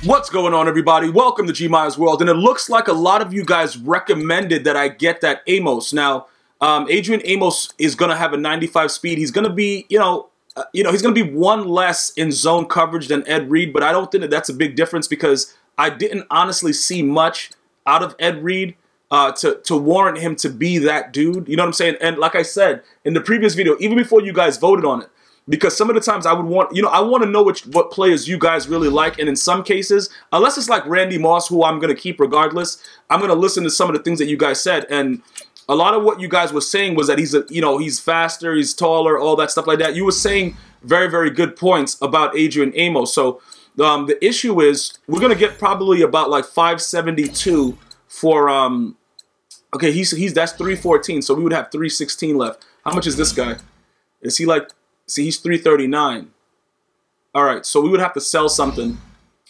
What's going on, everybody? Welcome to GmiasWorld, and it looks like a lot of you guys recommended that I get that Amos. Now, Adrian Amos is going to have a 95 speed. He's going to be, he's going to be one less in zone coverage than Ed Reed, but I don't think that that's a big difference because I didn't honestly see much out of Ed Reed to warrant him to be that dude. You know what I'm saying? And like I said in the previous video, even before you guys voted on it, because some of the times I would want, I want to know what players you guys really like. And in some cases, unless it's like Randy Moss, who I'm going to keep regardless, I'm going to listen to some of the things that you guys said. And a lot of what you guys were saying was that he's faster, he's taller, all that stuff like that. You were saying very, very good points about Adrian Amos. So the issue is we're going to get probably about like 572 for, okay, that's 314. So we would have 316 left. How much is this guy? Is he like... See, he's 339. All right, so we would have to sell something.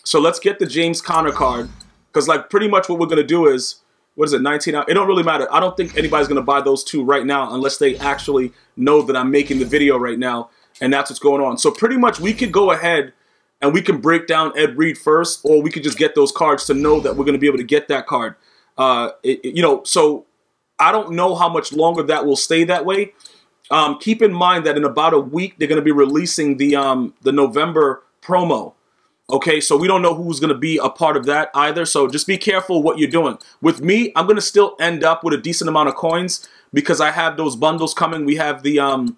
So let's get the James Conner card, because like pretty much what we're gonna do is, what is it, 19? It don't really matter. I don't think anybody's gonna buy those two right now unless they actually know that I'm making the video right now, and that's what's going on. So pretty much we could go ahead and we can break down Ed Reed first, or we could just get those cards to know that we're gonna be able to get that card. So I don't know how much longer that will stay that way. Keep in mind that in about a week they're going to be releasing the November promo. Okay, so we don't know who's going to be a part of that either. So just be careful what you're doing. With me, I'm going to still end up with a decent amount of coins because I have those bundles coming. We have the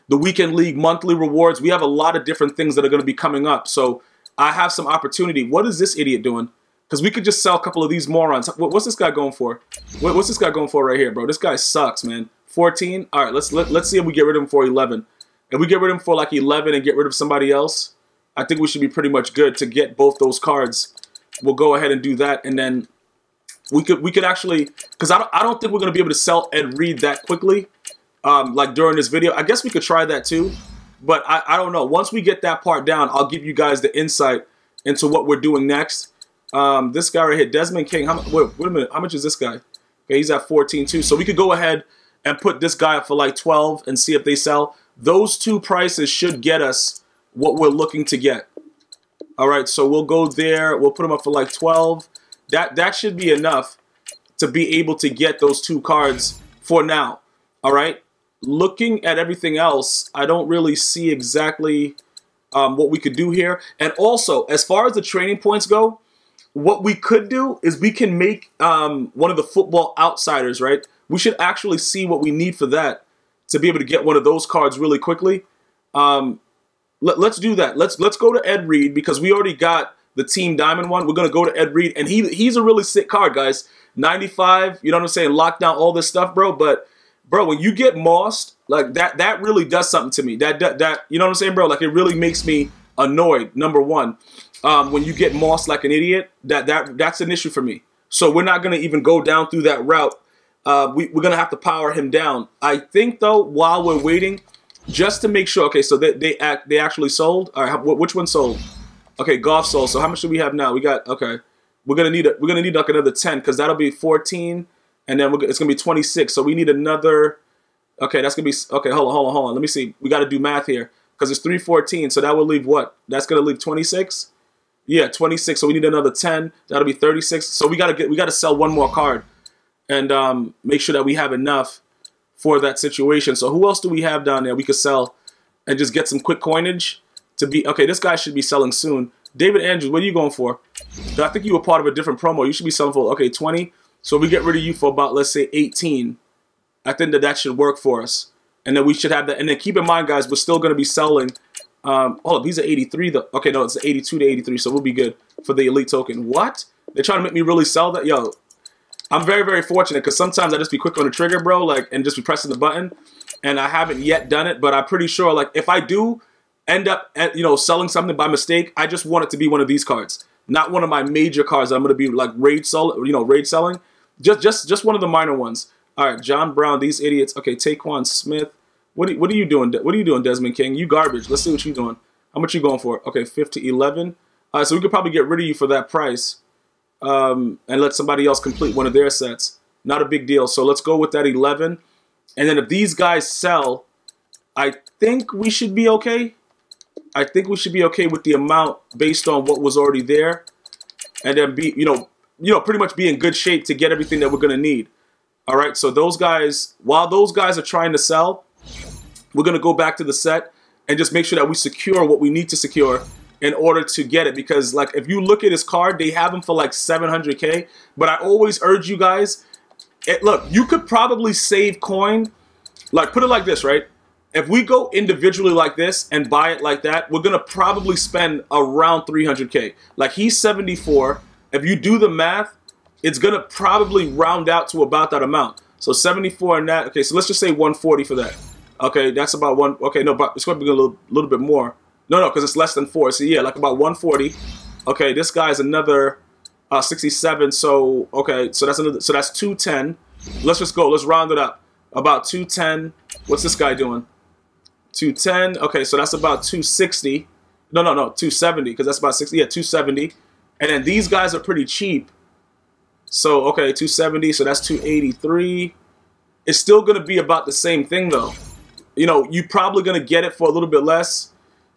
Weekend League monthly rewards. We have a lot of different things that are going to be coming up. So I have some opportunity. What is this idiot doing? Because we could just sell a couple of these morons. What's this guy going for? What's this guy going for right here, bro? This guy sucks, man. 14. All right, let's see if we get rid of him for 11. If we get rid of him for like 11 and get rid of somebody else, I think we should be pretty much good to get both those cards. We'll go ahead and do that, and then we could actually, because I don't think we're gonna be able to sell Ed Reed that quickly, like during this video. I guess we could try that too, but I don't know. Once we get that part down, I'll give you guys the insight into what we're doing next. This guy right here, Desmond King. Wait a minute. How much is this guy? Okay, he's at 14 too. So we could go ahead and put this guy up for like 12 and see if they sell. Those two prices should get us what we're looking to get. All right, so we'll go there. We'll put them up for like 12. That should be enough to be able to get those two cards for now. All right, looking at everything else, I don't really see exactly what we could do here. And also, as far as the training points go, what we could do is we can make one of the football outsiders, right? We should actually see what we need for that to be able to get one of those cards really quickly. Let's do that. Let's go to Ed Reed because we already got the Team Diamond one. We're gonna go to Ed Reed, and he's a really sick card, guys. 95. You know what I'm saying? Lock down all this stuff, bro. But bro, when you get mossed like that really does something to me. That you know what I'm saying, bro? Like it really makes me annoyed. Number one, when you get mossed like an idiot, that's an issue for me. So we're not gonna even go down through that route. We're going to have to power him down. I think, though, while we're waiting, just to make sure. Okay, so they actually sold. All right, which one sold? Okay, golf sold. So how much do we have now? We got, okay. We're going to need like another 10 because that'll be 14, and then it's going to be 26. So we need another. Okay, that's going to be, okay, hold on. Let me see. We got to do math here because it's 314. So that will leave what? That's going to leave 26? Yeah, 26. So we need another 10. That'll be 36. So we got to sell one more card. And make sure that we have enough for that situation. So who else do we have down there we could sell and just get some quick coinage to be... Okay, this guy should be selling soon. David Andrews, what are you going for? I think you were part of a different promo. You should be selling for, okay, 20. So we get rid of you for about, let's say, 18. I think that should work for us. And then we should have that. And then keep in mind, guys, we're still going to be selling... hold up, he's at 83. Okay, no, it's 82 to 83, so we'll be good for the elite token. What? They're trying to make me really sell that? Yo... I'm very, very fortunate because sometimes I just be quick on the trigger, bro, like, and just be pressing the button, and I haven't yet done it, but I'm pretty sure, like, if I do end up, selling something by mistake, I just want it to be one of these cards, not one of my major cards that I'm going to be, like, rage selling, just one of the minor ones. All right, John Brown, these idiots. Okay, Taquan Smith. What are you doing? What are you doing, Desmond King? You garbage. Let's see what you're doing. How much you going for? Okay, 50, 11. All right, so we could probably get rid of you for that price. And let somebody else complete one of their sets. Not a big deal. So let's go with that 11. And then if these guys sell, I think we should be okay. I think we should be okay with the amount based on what was already there. and then be, pretty much be in good shape to get everything that we're going to need. All right, so those guys, while those guys are trying to sell, we're going to go back to the set and just make sure that we secure what we need to secure in order to get it. Because, like, if you look at his card, they have him for like 700K. But I always urge you guys, look, you could probably save coin. Like, put it like this, right? If we go individually like this and buy it like that, we're going to probably spend around 300K. Like, he's 74. If you do the math, it's going to probably round out to about that amount. So 74 and that. Okay, so let's just say 140 for that. Okay, that's about one. Okay, no, but it's going to be a little bit more. No, because it's less than 4. So yeah, like about 140. Okay, this guy's another 67. So okay, so that's another. So that's 210. Let's just go. Let's round it up. About 210. What's this guy doing? 210. Okay, so that's about 260. No, 270 because that's about 60. Yeah, 270. And then these guys are pretty cheap. So okay, 270. So that's 283. It's still going to be about the same thing though. You're probably going to get it for a little bit less.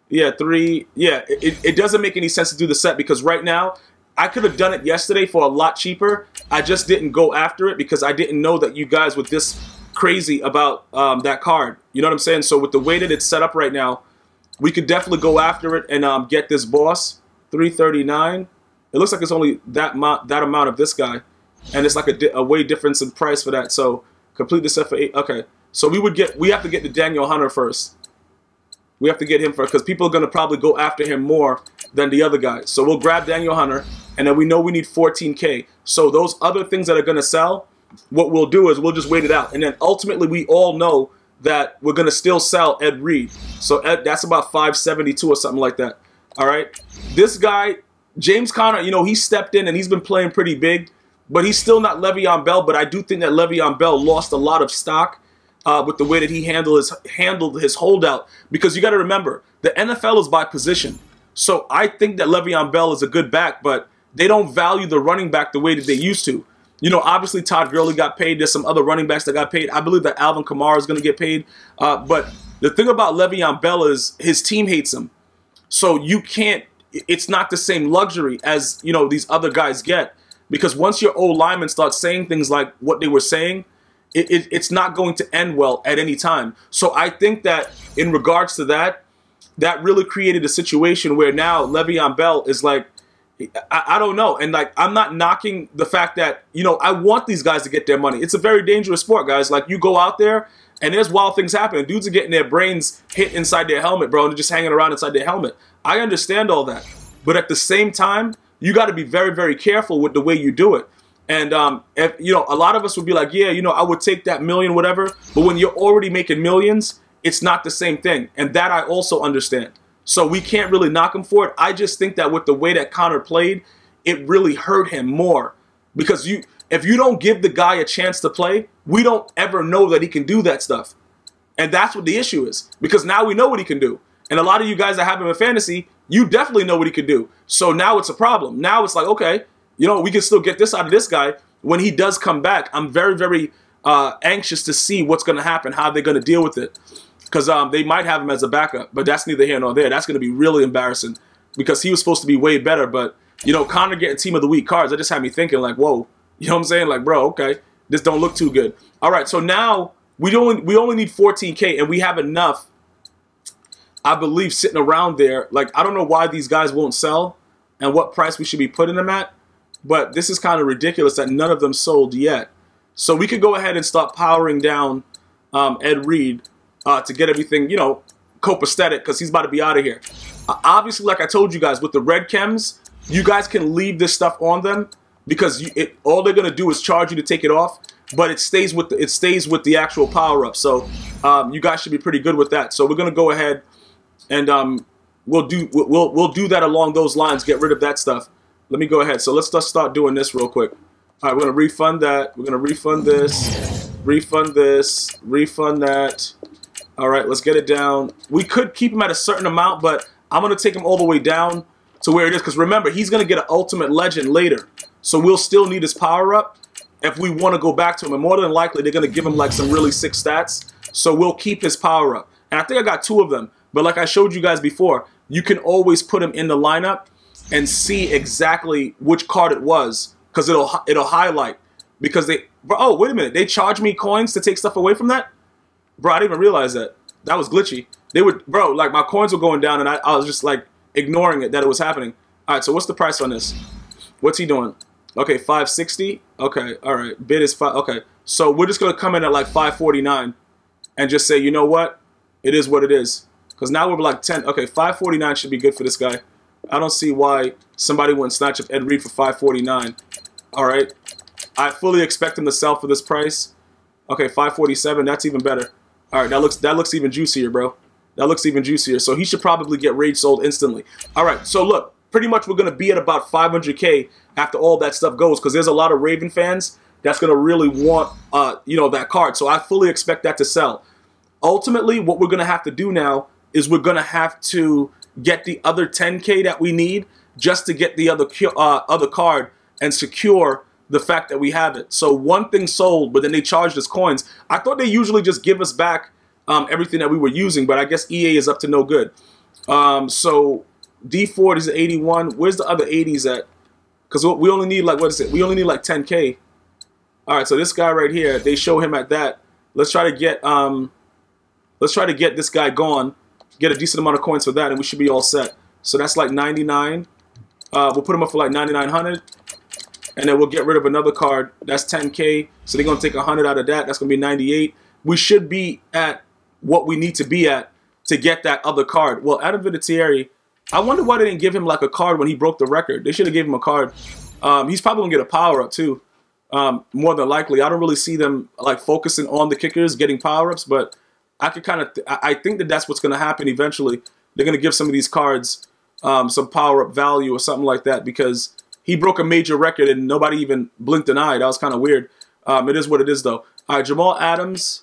Yeah, 3. Yeah, it doesn't make any sense to do the set because right now, I could have done it yesterday for a lot cheaper. I just didn't go after it because I didn't know that you guys were this crazy about that card. You know what I'm saying? So with the way that it's set up right now, we could definitely go after it and get this boss. 339. It looks like it's only that amount of this guy. And it's like a way difference in price for that. So complete the set for 8. Okay. So we have to get the Daniel Hunter first. We have to get him first because people are going to probably go after him more than the other guys. So we'll grab Daniel Hunter, and then we know we need 14K. So those other things that are going to sell, what we'll do is we'll just wait it out. And then ultimately we all know that we're going to still sell Ed Reed. So that's about 572 or something like that. All right. This guy, James Conner, he stepped in and he's been playing pretty big, but he's still not Le'Veon Bell. But I do think that Le'Veon Bell lost a lot of stock with the way that he handled his holdout. Because you got to remember, the NFL is by position. So I think that Le'Veon Bell is a good back, but they don't value the running back the way that they used to. Obviously Todd Gurley got paid. There's some other running backs that got paid. I believe that Alvin Kamara is going to get paid. But the thing about Le'Veon Bell is his team hates him. So you can't, it's not the same luxury as, these other guys get. Because once your old linemen start saying things like what they were saying, it's not going to end well at any time. So I think that in regards to that, that really created a situation where now Le'Veon Bell is like, I don't know. And like, I'm not knocking the fact that, I want these guys to get their money. It's a very dangerous sport, guys. Like, you go out there and there's wild things happening. Dudes are getting their brains hit inside their helmet, bro, and they're just hanging around inside their helmet. I understand all that. But at the same time, you got to be very, very careful with the way you do it. And, if, a lot of us would be like, yeah, I would take that million, whatever. But when you're already making millions, it's not the same thing. And that I also understand. So we can't really knock him for it. I just think that with the way that Conner played, it really hurt him more. Because if you don't give the guy a chance to play, we don't ever know that he can do that stuff. And that's what the issue is. Because now we know what he can do. And a lot of you guys that have him in fantasy, you definitely know what he can do. So now it's a problem. Now it's like, okay, we can still get this out of this guy. When he does come back, I'm very, very anxious to see what's going to happen, how they're going to deal with it. Because they might have him as a backup, but that's neither here nor there. That's going to be really embarrassing because he was supposed to be way better. But, Conner getting Team of the Week cards, that just had me thinking like, whoa, you know what I'm saying? Like, bro, okay, this don't look too good. All right, so now we only need 14K, and we have enough, I believe, sitting around there. Like, I don't know why these guys won't sell and what price we should be putting them at, but this is kind of ridiculous that none of them sold yet. So we could go ahead and start powering down Ed Reed to get everything, copacetic, because he's about to be out of here. Obviously, like I told you guys, with the red chems, you guys can leave this stuff on them because all they're gonna do is charge you to take it off, but it stays with the actual power up. So you guys should be pretty good with that. So we're gonna go ahead and we'll do that along those lines. Get rid of that stuff. Let me go ahead. So let's just start doing this real quick. All right, we're gonna refund that. We're gonna refund this, refund this, refund that. All right, let's get it down. We could keep him at a certain amount, but I'm going to take him all the way down to where it is. Because remember, he's going to get an Ultimate Legend later. So we'll still need his power up if we want to go back to him. And more than likely, they're going to give him like some really sick stats. So we'll keep his power up. And I think I got 2 of them. But like I showed you guys before, you can always put him in the lineup and see exactly which card it was, because it'll highlight. Because oh, wait a minute, they charge me coins to take stuff away from that? Bro, I didn't even realize that. That was glitchy. They would, bro, like my coins were going down and I was just like ignoring it that it was happening. All right, so what's the price on this? What's he doing? Okay, 560. Okay, all right. Bid is 5. Okay, so we're just gonna come in at like 549 and just say, you know what? It is what it is. Because now we're like 10. Okay, 549 should be good for this guy. I don't see why somebody wouldn't snatch up Ed Reed for 549. All right. I fully expect him to sell for this price. Okay, 547. That's even better. All right, that looks even juicier, bro. That looks even juicier. So he should probably get rage sold instantly. All right, so look, pretty much we're gonna be at about 500K after all that stuff goes, because there's a lot of Raven fans that's gonna really want, you know, that card. So I fully expect that to sell. Ultimately, what we're gonna have to do now is we're gonna have to get the other 10K that we need just to get the other card and secure the fact that we have it. So one thing sold, but then they charged us coins. I thought they usually just give us back everything that we were using, but I guess EA is up to no good. So D4 is 81. Where's the other 80s at? Because we only need like, what is it? We only need like 10K. All right, so this guy right here, they show him at that. Let's try to get this guy gone, get a decent amount of coins for that, and we should be all set. So that's like 99. We'll put him up for like 9,900. And then we'll get rid of another card. That's 10K. So they're going to take 100 out of that. That's going to be 98. We should be at what we need to be at to get that other card. Well, Adam Vinatieri, I wonder why they didn't give him like a card when he broke the record. They should have gave him a card. He's probably going to get a power-up too, more than likely. I don't really see them like focusing on the kickers getting power-ups, but I could kind of I think that that's what's going to happen eventually. They're going to give some of these cards some power-up value or something like that, because he broke a major record and nobody even blinked an eye. That was kind of weird. It is what it is, though. All right, Jamal Adams.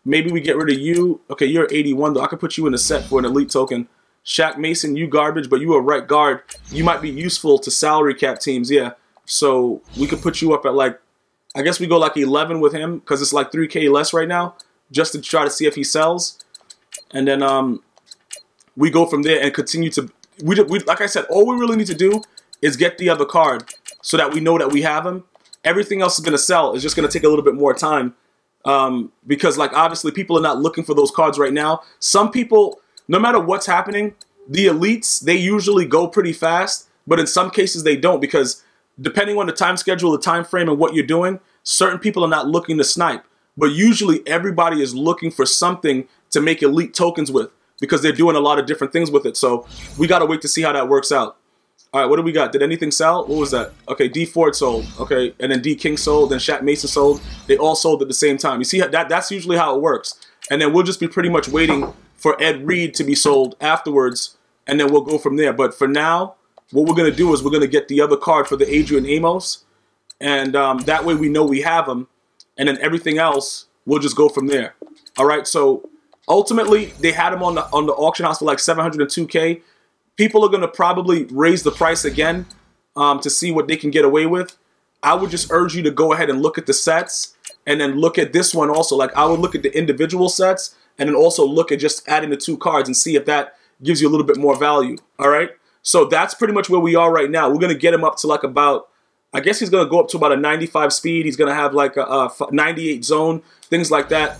Maybe we get rid of you. Okay, you're 81, though. I could put you in a set for an elite token. Shaq Mason, you garbage, but you a right guard. You might be useful to salary cap teams, yeah. So we could put you up at like, I guess we go like 11 with him, because it's like 3K less right now, just to try to see if he sells. And then we go from there and continue to, we like I said, all we really need to do is get the other card so that we know that we have him. Everything else is going to sell. It's just going to take a little bit more time because, like, obviously people are not looking for those cards right now. Some people, no matter what's happening, the elites, they usually go pretty fast, but in some cases they don't, because depending on the time schedule, the time frame, and what you're doing, certain people are not looking to snipe. But usually everybody is looking for something to make elite tokens with, because they're doing a lot of different things with it. So we got to wait to see how that works out. All right, what do we got? Did anything sell? What was that? Okay, D Ford sold. Okay, and then D King sold. Then Shaq Mason sold. They all sold at the same time. You see, that's usually how it works. And then we'll just be pretty much waiting for Ed Reed to be sold afterwards, and then we'll go from there. But for now, what we're going to do is we're going to get the other card for the Adrian Amos, and that way we know we have him, and then everything else, we'll just go from there. All right, so ultimately, they had him on the auction house for like 702K. People are going to probably raise the price again to see what they can get away with. I would just urge you to go ahead and look at the sets, and then look at this one also. Like, I would look at the individual sets, and then also look at just adding the 2 cards and see if that gives you a little bit more value. All right? So that's pretty much where we are right now. We're going to get him up to like about, I guess he's going to go up to about a 95 speed. He's going to have like a 98 zone, things like that.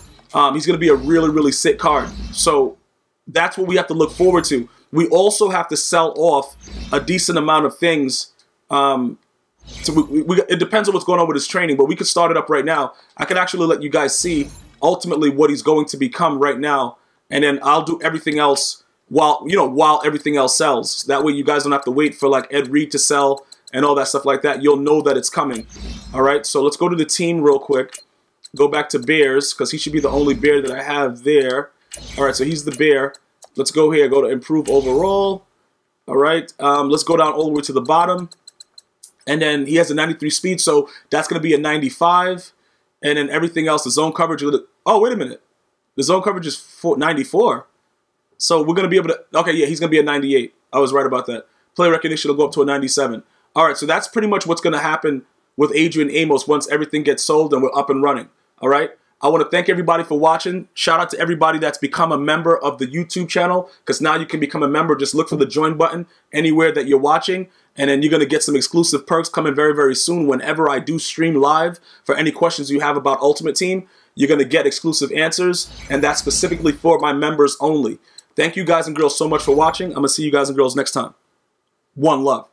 He's going to be a really, really sick card. So that's what we have to look forward to. We also have to sell off a decent amount of things. It depends on what's going on with his training, but we could start it up right now. I can actually let you guys see ultimately what he's going to become right now, and then I'll do everything else while everything else sells. That way you guys don't have to wait for like Ed Reed to sell and all that stuff like that. You'll know that it's coming. All right, so let's go to the team real quick. Go back to Bears, because he should be the only Bear that I have there. All right, so he's the Bear. Let's go here, go to improve overall. All right, let's go down all the way to the bottom. And then he has a 93 speed, so that's going to be a 95. And then everything else, the zone coverage. Oh, wait a minute. The zone coverage is 94. So we're going to be able to, okay, yeah, he's going to be a 98. I was right about that. Play recognition will go up to a 97. All right, so that's pretty much what's going to happen with Adrian Amos once everything gets sold and we're up and running. All right. I want to thank everybody for watching. Shout out to everybody that's become a member of the YouTube channel, because now you can become a member. Just look for the join button anywhere that you're watching. And then you're going to get some exclusive perks coming very, very soon. Whenever I do stream live, for any questions you have about Ultimate Team, you're going to get exclusive answers, and that's specifically for my members only. Thank you guys and girls so much for watching. I'm going to see you guys and girls next time. One love.